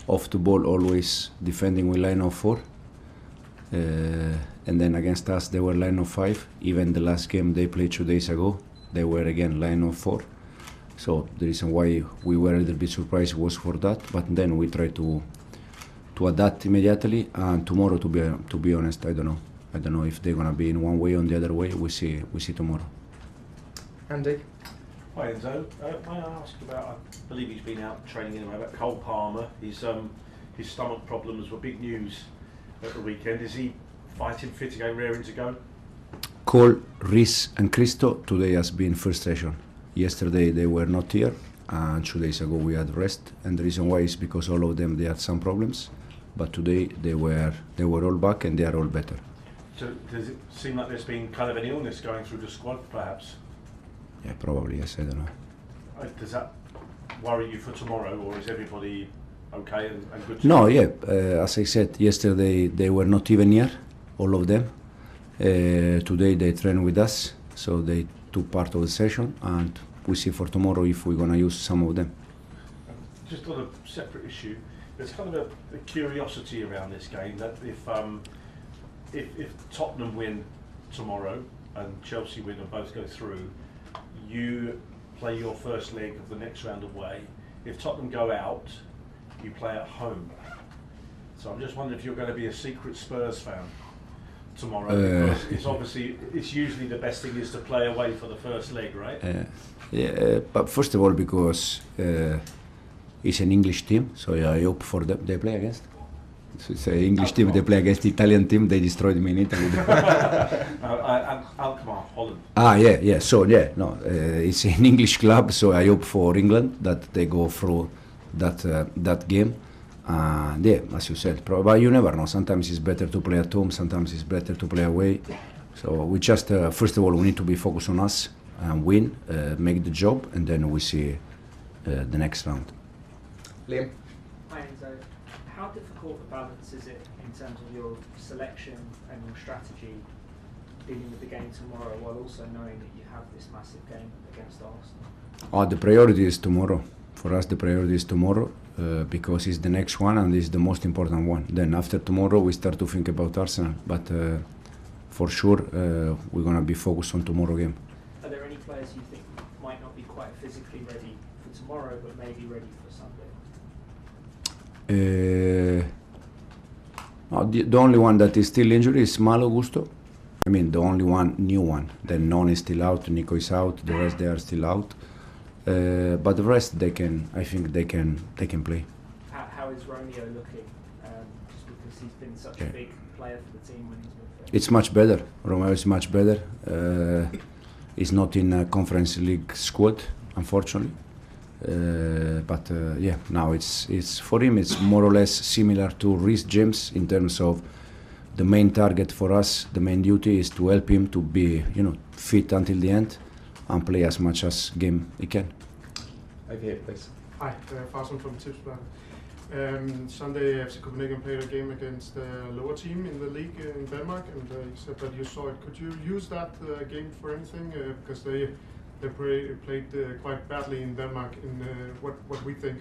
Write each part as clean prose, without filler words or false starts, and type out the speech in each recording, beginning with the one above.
off the ball, always defending with line of 4. And then against us, they were line of 5. Even the last game they played 2 days ago, they were again line of 4. So the reason why we were a little bit surprised was for that. But then we try to adapt immediately. And tomorrow, to be honest, I don't know. I don't know if they're gonna be in one way or the other way. We see tomorrow. Andy. Hi Enzo. May I ask about? I believe he's been out training anyway. About Cole Palmer. His stomach problems were big news at the weekend. Is he fighting fit again, raring to go? Cole, Rhys and Christo today has been first session. Yesterday they were not here, and 2 days ago we had rest. And the reason why is because all of them they had some problems, but today they were all back and they are all better. So does it seem like there's been kind of an illness going through the squad, perhaps? Yeah, probably yes. I don't know. Does that worry you for tomorrow, or is everybody okay and good? No, yeah. As I said yesterday, they were not even here, all of them. Today they train with us, so they took part of the session, and we see for tomorrow if we're gonna use some of them. Just on a separate issue, there's kind of a curiosity around this game that if Tottenham win tomorrow and Chelsea win and both go through, you play your first leg of the next round away. If Tottenham go out, you play at home. So I'm just wondering if you're going to be a secret Spurs fan tomorrow, because it's usually the best thing is to play away for the first leg, right? Yeah, but first of all, because it's an English team, so I hope for them they play against. So it's an English team, they play against the Italian team, they destroyed me in Italy. Alkmaar, Holland. Yeah. So it's an English club, so I hope for England that they go through that game. As you said, but you never know. Sometimes it's better to play at home, sometimes it's better to play away. So we just first of all we need to be focused on us and win, make the job, and then we see the next round. Liam. Hi Enzo. How difficult a balance is it in terms of your selection and your strategy dealing with the game tomorrow while also knowing that you have this massive game against Arsenal? The priority is tomorrow. For us the priority is tomorrow because it's the next one and it's the most important one. Then after tomorrow we start to think about Arsenal, but for sure we're going to be focused on tomorrow game. Are there any players you think might not be quite physically ready for tomorrow but may be ready for Sunday? The only one that is still injured is Malo Gusto. I mean, the only one, new one. Then Non is still out, Nico is out, the rest they are still out. But the rest I think they can play. How is Romeo looking? Just because he's been such a big player for the team when he's been fit. It's much better. Romeo is much better. He's not in a Conference League squad, unfortunately. Now it's for him. It's more or less similar to Rhys James in terms of the main target for us. The main duty is to help him to be, fit until the end and play as much as game he can. Over here, please. Hi, Farzan from Tipsbladet. Sunday, FC Copenhagen played a game against a lower team in the league in Denmark, and you said that you saw it. Could you use that game for anything? Because they played quite badly in Denmark in what we think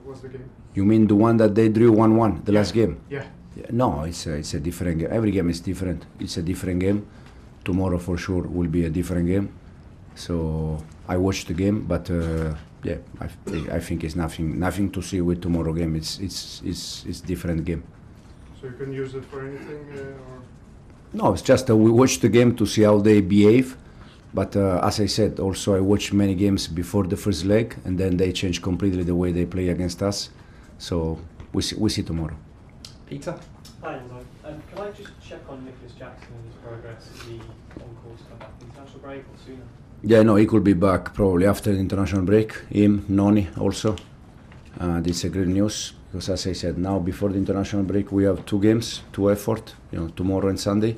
was the game. You mean the one that they drew 1-1, the last game? Yeah. No, it's a different game. Every game is different. It's a different game. Tomorrow for sure will be a different game. So I watched the game, but I think it's nothing to see with tomorrow game. It's different game. So you can use it for anything? Or? No, it's just we watched the game to see how they behave. But as I said, also I watched many games before the first leg, and then they changed completely the way they play against us. So we see tomorrow. Peter? Hi, Enzo. Can I just check on Nicholas Jackson and his progress? Is he on course to come back from international break or sooner? Yeah, no, he could be back probably after the international break. Him, Noni also. This is a great news because, as I said, now before the international break we have 2 games, 2 effort, tomorrow and Sunday.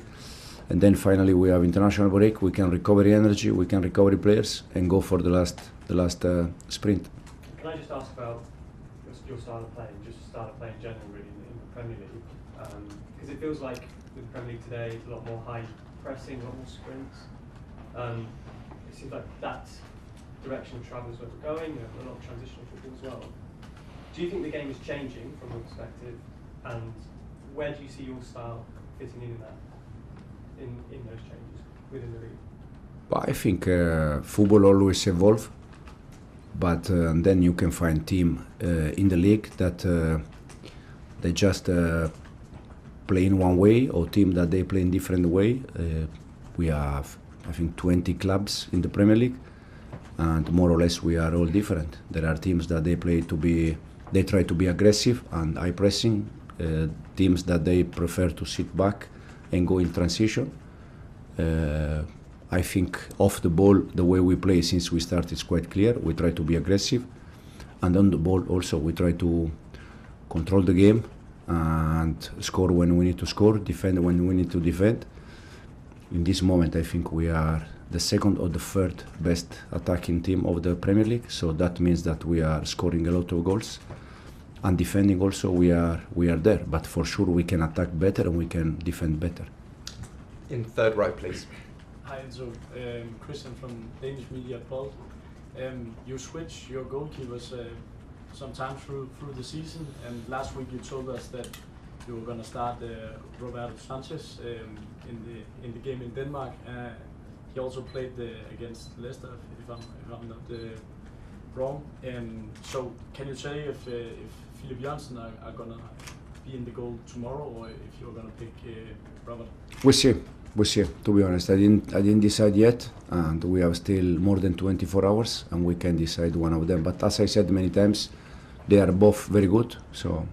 And then finally we have international break. We can recover energy, we can recover players, and go for the last sprint. Can I just ask about your style of play, just style of play in general, really, in the Premier League? Because it feels like with the Premier League today, it's a lot more high pressing, a lot more sprints. It seems like that direction of travel is where we're going. A lot of transitional football as well. Do you think the game is changing from your perspective, and where do you see your style fitting in that, in those changes within the league? But I think football always evolve, but then you can find team in the league that they just play in one way, or team that they play in different way. We have, I think, 20 clubs in the Premier League, and more or less we are all different. There are teams that they try to be aggressive and high pressing, teams that they prefer to sit back and go in transition. I think off the ball, the way we play since we started is quite clear. We try to be aggressive, and on the ball also we try to control the game and score when we need to score, defend when we need to defend. In this moment, I think we are the second or the third best attacking team of the Premier League, so that means that we are scoring a lot of goals, and defending also we are there. But for sure we can attack better and we can defend better. In third row, please. Hi, Enzo. Christian from Danish Media Bold. You switch your goalkeepers sometime through the season, and last week you told us that you were going to start Roberto Sanchez in the game in Denmark. He also played against Leicester, if I'm not wrong. So can you say if Philip Jørgensen are going to be in the goal tomorrow, or if you're going to pick Robert? We see. To be honest, I didn't decide yet, and we have still more than 24 hours, and we can decide one of them. But as I said many times, they are both very good. So.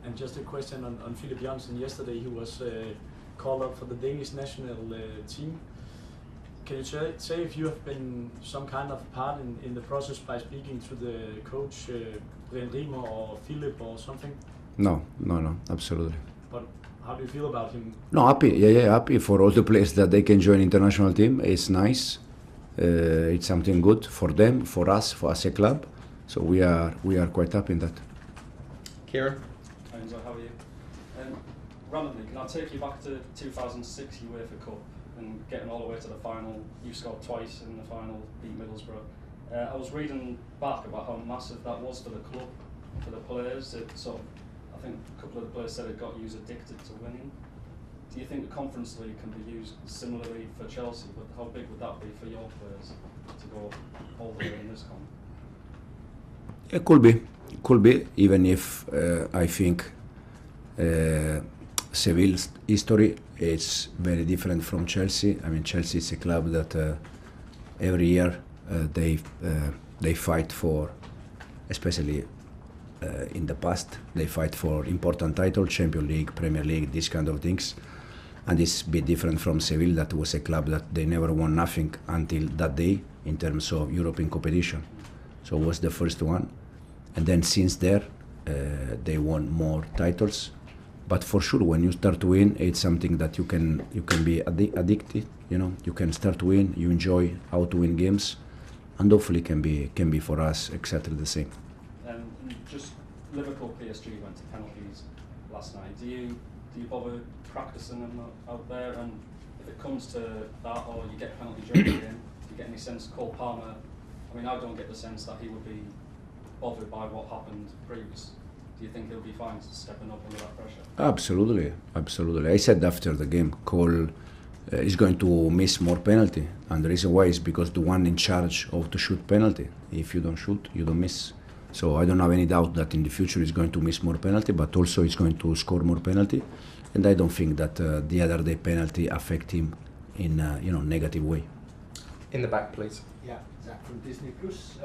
And just a question on Philip Jørgensen. Yesterday he was called up for the Danish national team. Can you say if you have been some kind of part in the process by speaking to the coach, Brian Riemer or Philip or something? No, absolutely. But how do you feel about him? No, happy. Yeah, happy for all the players that they can join international team. It's nice. It's something good for them, for us as a club. So we are quite happy in that. Kieran? Hi Enzo, how are you? Randomly, can I take you back to 2006 UEFA Cup and getting all the way to the final? You scored twice in the final, beat Middlesbrough. I was reading back about how massive that was for the club, for the players. It sort of, I think a couple of the players said it got you addicted to winning. Do you think the Conference League can be used similarly for Chelsea? But how big would that be for your players to go all the way in this comp? It could be, even if I think Seville's history is very different from Chelsea. I mean, Chelsea is a club that every year they fight for, especially in the past, they fight for important titles, Champions League, Premier League, these kind of things. And it's a bit different from Seville, that was a club that they never won nothing until that day in terms of European competition. So it was the first one. And then since there, they won more titles. But for sure, when you start to win, it's something that you can be addicted. You know, you can start to win. You enjoy how to win games, and hopefully can be for us exactly the same. Just Liverpool PSG went to penalties last night. Do you bother practicing them out there? And if it comes to that, or you get a penalty during the game, do you get any sense Cole Palmer? I mean, I don't get the sense that he would be bothered by what happened previous. Do you think he'll be fine stepping up under that pressure? Absolutely. I said after the game, Cole is going to miss more penalty, and the reason why is because the one in charge of to shoot penalty. If you don't shoot, you don't miss. So I don't have any doubt that in the future he's going to miss more penalty, but also he's going to score more penalty. And I don't think that the other day penalty affect him in negative way. In the back, please. Yeah, Zach from Disney Plus.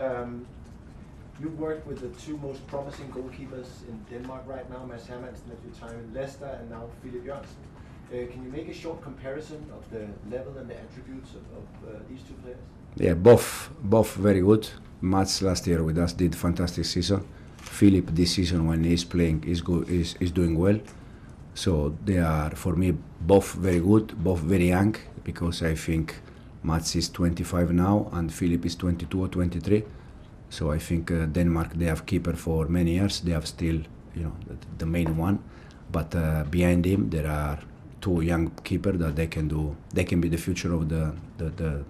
You've worked with the two most promising goalkeepers in Denmark right now, Mads Hermansen at your time in Leicester, and now Philip Jørgensen. Can you make a short comparison of the level and the attributes of these two players? Yeah, both very good. Mads last year with us did fantastic season. Philip this season when he's playing is doing well. So they are for me both very good, both very young, because I think Mads is 25 now and Philip is 22 or 23. So I think Denmark, they have keeper for many years. They have still the main one, but behind him there are two young keepers that they can be the future of the